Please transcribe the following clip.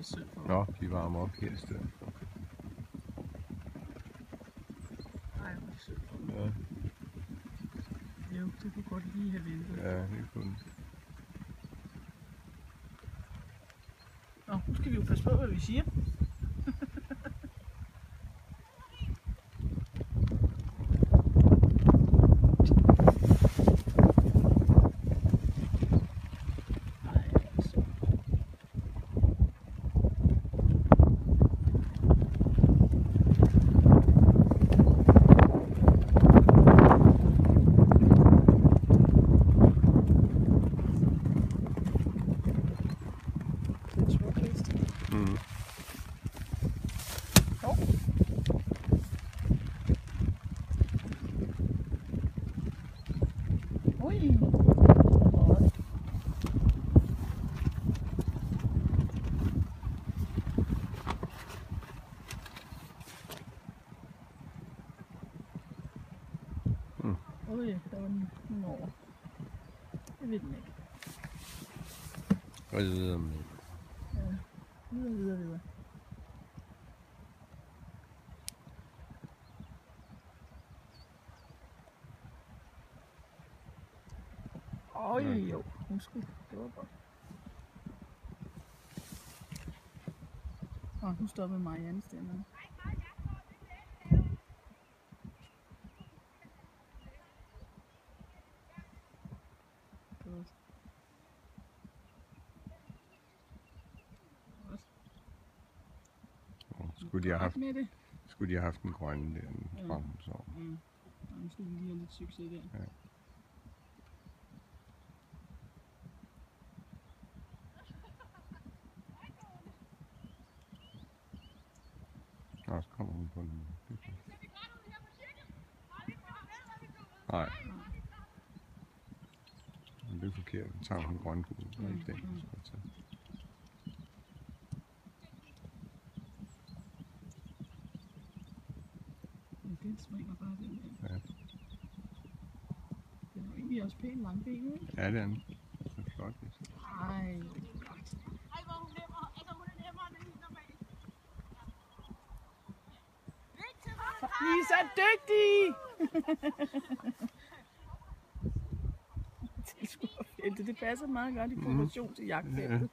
sødt for. Nå, de varmer op her i stedet for. Ej, hvor er det sødt for. Ja, Jo, det kunne godt lige have ventet. ja, det kunne. Nå, nu skal vi jo passe på, hvad vi siger. Mm. Ui. Ui, der var den over. Jeg ved den ikke. Og videre med. Ja, videre. Øj, jo. Måske. Det var godt. Nu stopper Marianne stemmerne. Godt. Skulle de have haft en grønne der frem, så. Nu skal vi lige have lidt succes der. Ja. Nå, så kommer hun på den. Nej. Men det er forkert. Så tager hun grønne gul. Det er ikke den, jeg skal tage. Den springer bare den der. Ja. Den er jo egentlig også pænt lang ben, ikke? Ja, det er den. Det er flot. Ej, godt. Ej, hvor hun nemmer. Altså, hun er nemmere end helt normalt. I er så dygtige! Det passer meget godt i proportion til jagtfeltet.